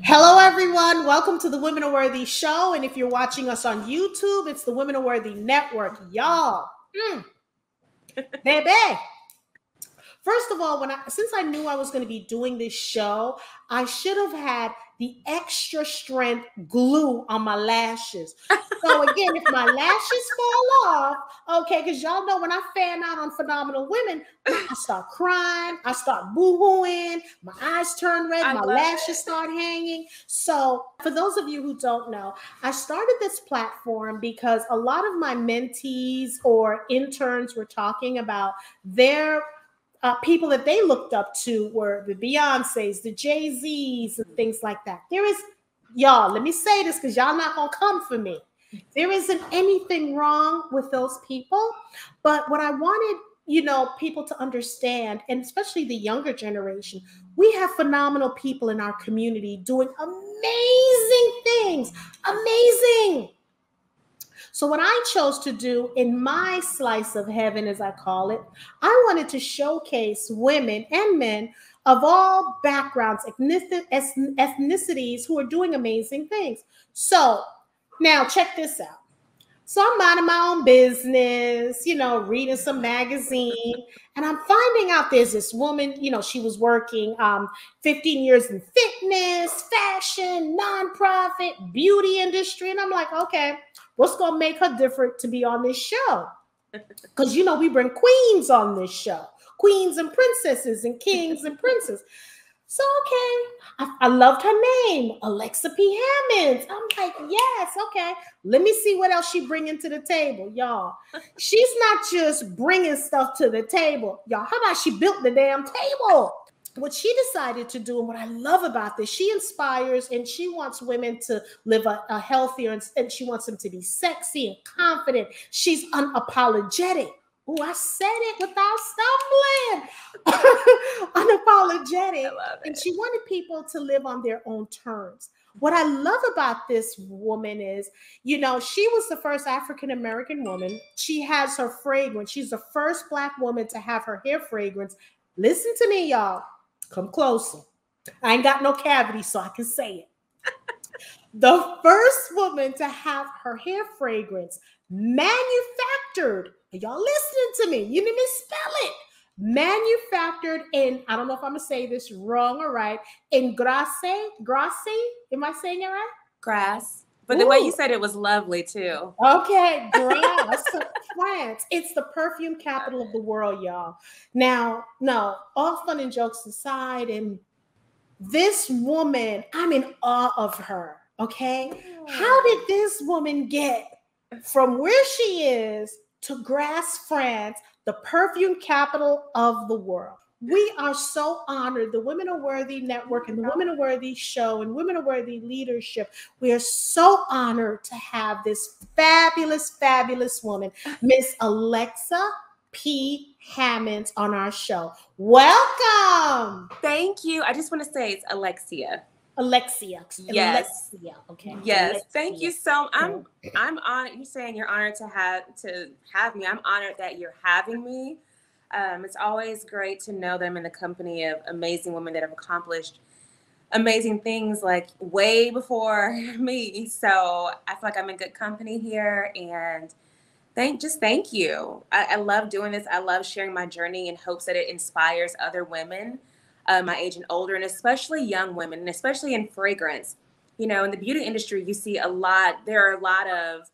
Hello, everyone. Welcome to the Women Are Worthy show. And if you're watching us on YouTube, it's the Women Are Worthy Network. Y'all, baby. First of all, since I knew I was going to be doing this show, I should have had the extra strength glue on my lashes. So again, if my lashes fall off, okay, because y'all know when I fan out on Phenomenal Women, I start crying, I start boo-hooing, my eyes turn red, my lashes start hanging. So for those of you who don't know, I started this platform because a lot of my mentees or interns were talking about their people that they looked up to were the Beyoncés, the Jay-Z's, and things like that. Y'all, let me say this because y'all not going to come for me. There isn't anything wrong with those people. But what I wanted, people to understand, and especially the younger generation, we have phenomenal people in our community doing amazing things. Amazing. So what I chose to do in my slice of heaven, as I call it, I wanted to showcase women and men of all backgrounds, ethnicities who are doing amazing things. So now check this out. So I'm minding my own business, reading some magazine, and I'm finding out there's this woman, she was working 15 years in fitness, fashion, nonprofit, beauty industry. And I'm like, okay, what's going to make her different to be on this show? Because, we bring queens on this show, queens and princesses and kings and princes. So, okay, I loved her name, Alexia P Hammonds. I'm like, yes, okay. Let me see what else she bringing to the table, y'all. She's not just bringing stuff to the table, y'all. How about she built the damn table? What she decided to do, and what I love about this, she inspires and she wants women to live a healthier, and she wants them to be sexy and confident. She's unapologetic. Oh, I said it without stumbling. Unapologetic. And she wanted people to live on their own terms. What I love about this woman is, she was the first African-American woman. She has her fragrance. She's the first Black woman to have her hair fragrance. Listen to me, y'all. Come closer. I ain't got no cavity, so I can say it. The first woman to have her hair fragrance manufactured. Y'all listening to me? You need me spell it. Manufactured in, I don't know if I'm going to say this wrong or right, in Grasse? Am I saying it right? Grasse. But the way you said it was lovely too. Okay, Grasse, France. It's the perfume capital of the world, y'all. Now, no, all fun and jokes aside, and this woman, I'm in awe of her, okay? How did this woman get from where she is to Grasse, France, the perfume capital of the world? We are so honored. The Women Are Worthy Network and the Women Are Worthy show and Women Are Worthy Leadership. We are so honored to have this fabulous, fabulous woman, Miss Alexia P Hammonds, on our show. Welcome. Thank you. I just want to say it's Alexia. Alexia. Yes. Alexia. Okay. Yes. Alexia. Thank you so much. I'm honored. You're saying you're honored to have me. I'm honored that you're having me. It's always great to know that I'm in the company of amazing women that have accomplished amazing things like way before me. So I feel like I'm in good company here, and thank you. I love doing this. I love sharing my journey in hopes that it inspires other women my age and older, and especially young women, and especially in fragrance. In the beauty industry, you see there are a lot of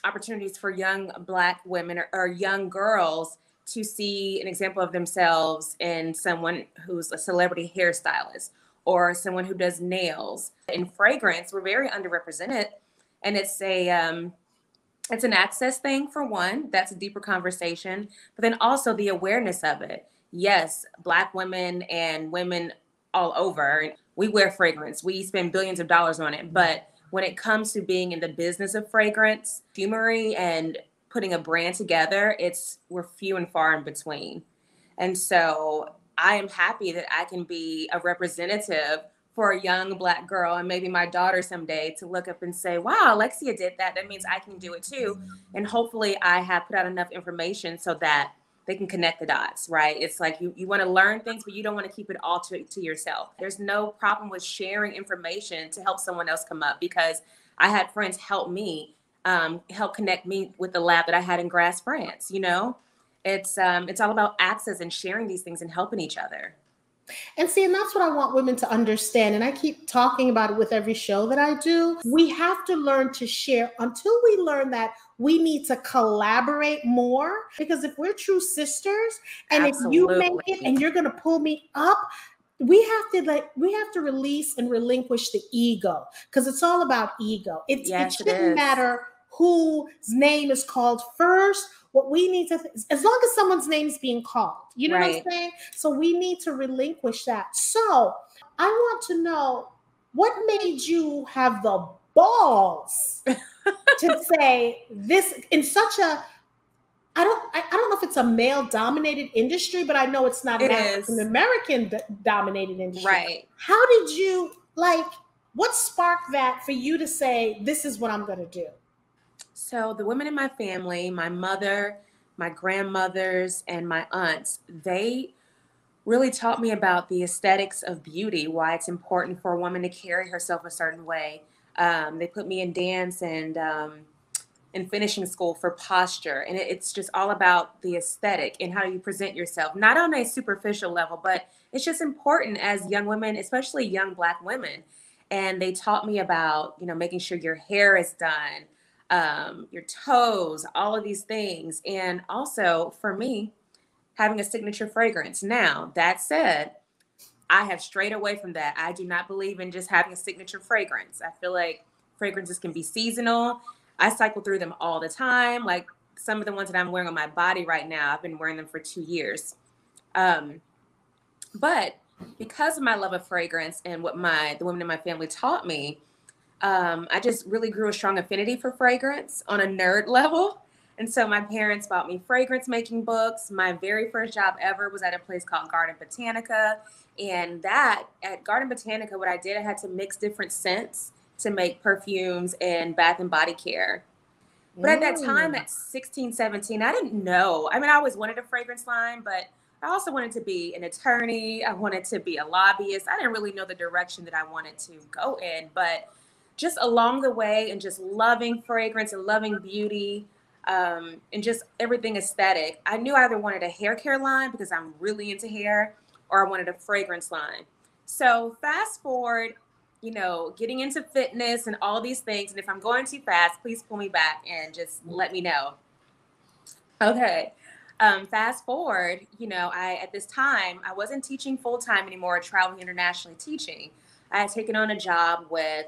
opportunities for young Black women or young girls to see an example of themselves in someone who's a celebrity hairstylist or someone who does nails. In fragrance, we're very underrepresented, and it's an access thing for one. That's a deeper conversation, but then also the awareness of it. Yes, Black women and women all over, we wear fragrance. We spend billions of dollars on it, but when it comes to being in the business of fragrance, perfumery, and putting a brand together, we're few and far in between. And so I am happy that I can be a representative for a young Black girl, and maybe my daughter someday, to look up and say, wow, Alexia did that. That means I can do it too. And hopefully I have put out enough information so that they can connect the dots, right? It's like you want to learn things, but you don't want to keep it all to yourself. There's no problem with sharing information to help someone else come up, because I had friends help me, help connect me with the lab that I had in Grasse, France. You know, it's all about access and sharing these things and helping each other. And see, and that's what I want women to understand. And I keep talking about it with every show that I do. We have to learn to share until we learn that we need to collaborate more. Because if we're true sisters, and Absolutely. if you make it and you're going to pull me up, we have to release and relinquish the ego, because it's all about ego. It shouldn't matter whose name is called first. What we need to, as long as someone's name is being called, you know what I'm saying? So we need to relinquish that. So I want to know, what made you have the balls to say this in such a, I don't know if it's a male dominated industry, but I know it's not an African American dominated industry. Right. How did you, like, what sparked that for you to say, this is what I'm going to do? So the women in my family, my mother, my grandmothers, and my aunts, they really taught me about the aesthetics of beauty, why it's important for a woman to carry herself a certain way. They put me in dance and in finishing school for posture. And it's just all about the aesthetic and how you present yourself, not on a superficial level, but it's just important as young women, especially young Black women. And they taught me about, you know, making sure your hair is done, your toes, all of these things. And also for me, having a signature fragrance. Now, that said, I have strayed away from that. I do not believe in just having a signature fragrance. I feel like fragrances can be seasonal. I cycle through them all the time. Like some of the ones that I'm wearing on my body right now, I've been wearing them for 2 years. But because of my love of fragrance and what the women in my family taught me, I just really grew a strong affinity for fragrance on a nerd level. And so my parents bought me fragrance making books. My very first job ever was at a place called Garden Botanica. And that at Garden Botanica, what I did, I had to mix different scents to make perfumes and bath and body care. But at that time, at 16, 17, I didn't know. I mean, I always wanted a fragrance line, but I also wanted to be an attorney. I wanted to be a lobbyist. I didn't really know the direction that I wanted to go in, but just along the way and just loving fragrance and loving beauty, and just everything aesthetic, I knew I either wanted a hair care line because I'm really into hair, or I wanted a fragrance line. So fast forward, you know, getting into fitness and all these things. And if I'm going too fast, please pull me back and just let me know. Okay. Fast forward, you know, at this time, I wasn't teaching full time anymore, traveling internationally teaching. I had taken on a job with,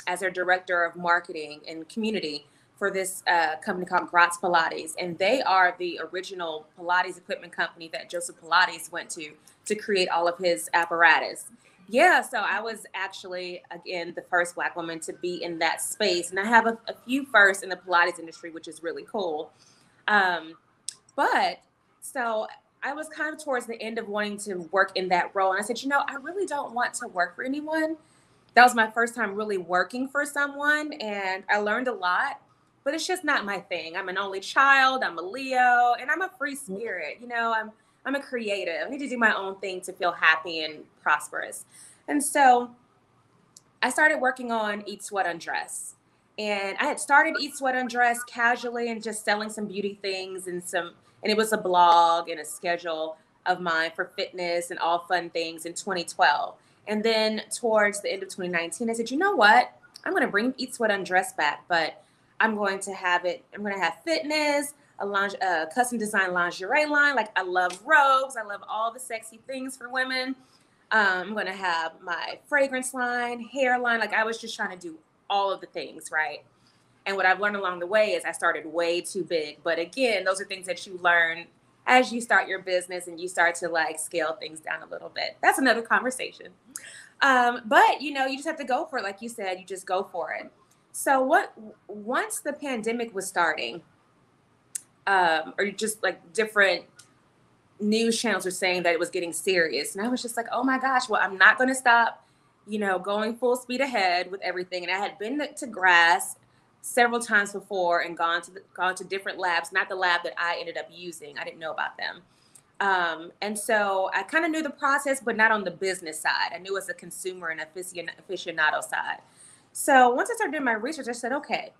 as their director of marketing and community for this company called Grasse Pilates. And they are the original Pilates equipment company that Joseph Pilates went to create all of his apparatus. Yeah, so I was actually, again, the first Black woman to be in that space. And I have a few firsts in the Pilates industry, which is really cool. But so I was kind of towards the end of wanting to work in that role. And I said, you know, I really don't want to work for anyone. That was my first time really working for someone. And I learned a lot, but it's just not my thing. I'm an only child. I'm a Leo, and I'm a free spirit. You know, I'm a creative. I need to do my own thing to feel happy and prosperous. And so I started working on Eat.Sweat.Undress. And I had started Eat.Sweat.Undress casually and just selling some beauty things and it was a blog and a schedule of mine for fitness and all fun things in 2012. And then towards the end of 2019, I said, you know what? I'm going to bring Eat.Sweat.Undress back, but I'm going to have fitness, a custom design lingerie line. Like I love robes. I love all the sexy things for women. I'm going to have my fragrance line, hair line. Like I was just trying to do all of the things, right? And what I've learned along the way is I started way too big. But again, those are things that you learn as you start your business and you start to like scale things down a little bit. That's another conversation. But you know, you just have to go for it. Like you said, you just go for it. So once the pandemic was starting, or just like different news channels were saying that it was getting serious. And I was just like, oh my gosh, well, I'm not going to stop, you know, going full speed ahead with everything. And I had been to Grasse several times before and gone to different labs, not the lab that I ended up using. I didn't know about them. And so I kind of knew the process, but not on the business side. I knew as a consumer and aficionado side. So once I started doing my research, I said, okay,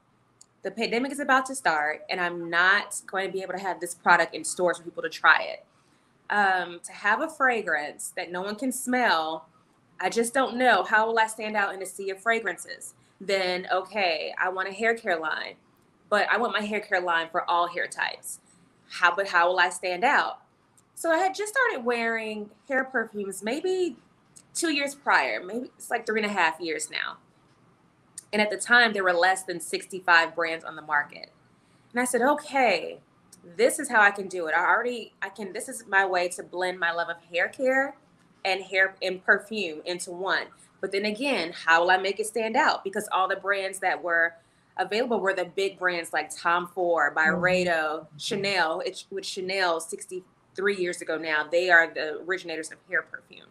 the pandemic is about to start, and I'm not going to be able to have this product in stores for people to try it. To have a fragrance that no one can smell, I just don't know. How will I stand out in a sea of fragrances? Then, okay, I want a hair care line, but I want my hair care line for all hair types. How will I stand out? So I had just started wearing hair perfumes maybe 2 years prior. Maybe it's like 3.5 years now. And at the time, there were less than 65 brands on the market. And I said, okay, this is how I can do it. This is my way to blend my love of hair care and perfume into one. But then again, how will I make it stand out? Because all the brands that were available were the big brands like Tom Ford, Byredo, Chanel, which Chanel 63 years ago now, they are the originators of hair perfume.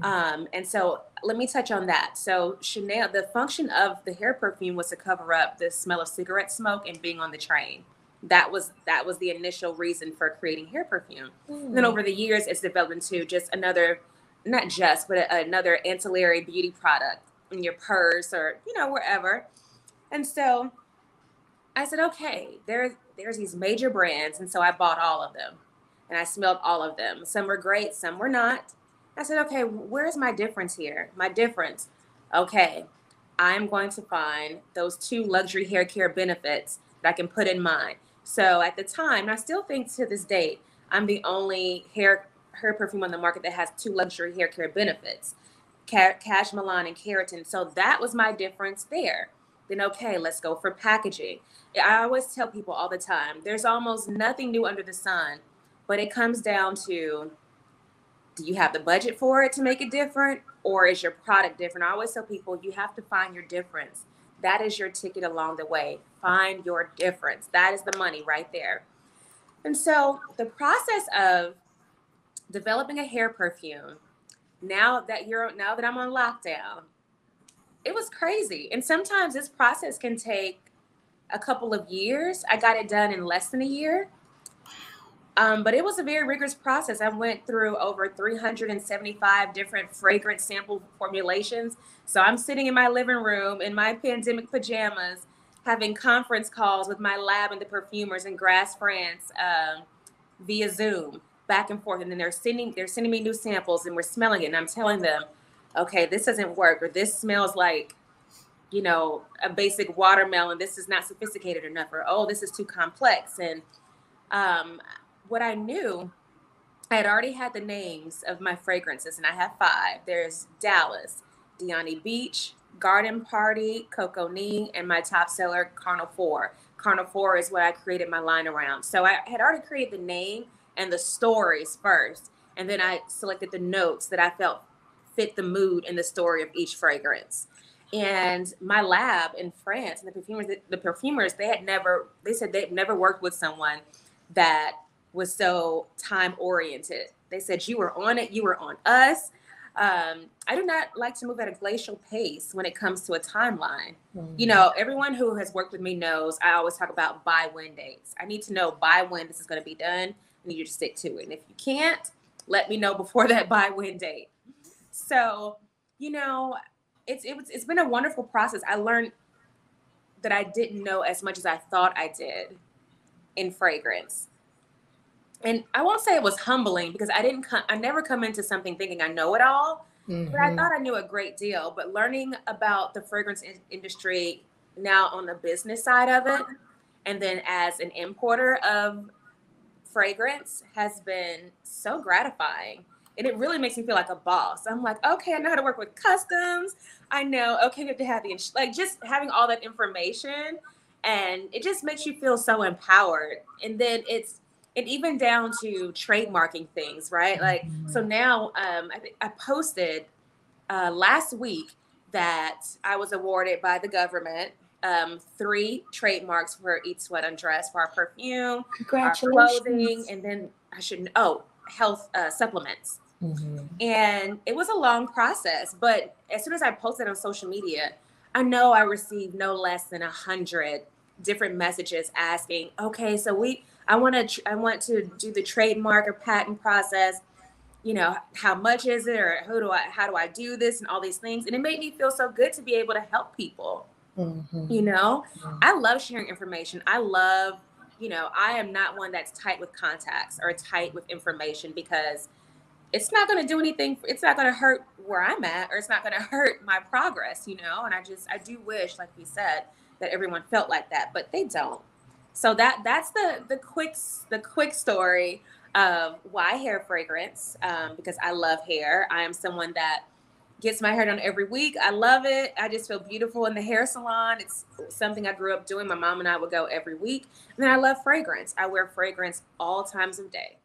And so let me touch on that. So Chanel, the function of the hair perfume was to cover up the smell of cigarette smoke and being on the train. That was the initial reason for creating hair perfume. And then over the years, it's developed into just another ancillary beauty product in your purse or, wherever. And so I said, okay, there's these major brands. And so I bought all of them and I smelled all of them. Some were great, some were not. I said, okay, where's my difference here? My difference. Okay, I'm going to find those 2 luxury hair care benefits that I can put in mine. So at the time, and I still think to this date, I'm the only hair perfume on the market that has 2 luxury hair care benefits, cashmelan and keratin. So that was my difference there. Then, okay, let's go for packaging. I always tell people all the time, there's almost nothing new under the sun, but it comes down to, do you have the budget for it to make it different, or is your product different? I always tell people, you have to find your difference. That is your ticket along the way. Find your difference. That is the money right there. And so the process of developing a hair perfume, now that I'm on lockdown, it was crazy. And sometimes this process can take a couple of years. I got it done in less than a year. But it was a very rigorous process. I went through over 375 different fragrance sample formulations. So I'm sitting in my living room in my pandemic pajamas, having conference calls with my lab and the perfumers in Grasse, France, via Zoom, back and forth. And then they're sending me new samples, and we're smelling it. And I'm telling them, okay, this doesn't work, or this smells like, a basic watermelon. This is not sophisticated enough, or, oh, this is too complex. And what I knew, I had already had the names of my fragrances, and I have 5. There's Dallas, Deani Beach, Garden Party, Coco Nee, and my top seller, Carnivore. Carnivore is what I created my line around. So I had already created the name and the stories first, and then I selected the notes that I felt fit the mood and the story of each fragrance. And my lab in France and the perfumers, they said they'd never worked with someone that was so time oriented. They said, you were on it, you were on us. I do not like to move at a glacial pace when it comes to a timeline. Everyone who has worked with me knows I always talk about buy-when dates. I need to know by when this is going to be done. I need you to stick to it. And if you can't, let me know before that buy-when date. So, it's been a wonderful process. I learned that I didn't know as much as I thought I did in fragrance. And I won't say it was humbling, because I never come into something thinking I know it all, but I thought I knew a great deal. But learning about the fragrance industry now on the business side of it, and then as an importer of fragrance, has been so gratifying. And it really makes me feel like a boss. I'm like, okay, I know how to work with customs. I know, okay, we have to have just having all that information, and it just makes you feel so empowered. And then it's even down to trademarking things, right? Like, so now I posted last week that I was awarded by the government 3 trademarks for Eat.Sweat.Undress, for our perfume, our clothing, and then health supplements. And it was a long process, but as soon as I posted on social media, I know I received no less than 100 different messages asking, okay, so I want to do the trademark or patent process. You know, how much is it, or how do I do this, and all these things. And it made me feel so good to be able to help people. You know, I love sharing information. I love, you know, I am not one that's tight with contacts or tight with information, because it's not going to do anything. It's not going to hurt where I'm at, or it's not going to hurt my progress, you know? And I do wish, like we said, that everyone felt like that, but they don't. So that's the quick story of why hair fragrance, because I love hair. I am someone that gets my hair done every week. I love it. I just feel beautiful in the hair salon. It's something I grew up doing. My mom and I would go every week. And then I love fragrance. I wear fragrance all times of day.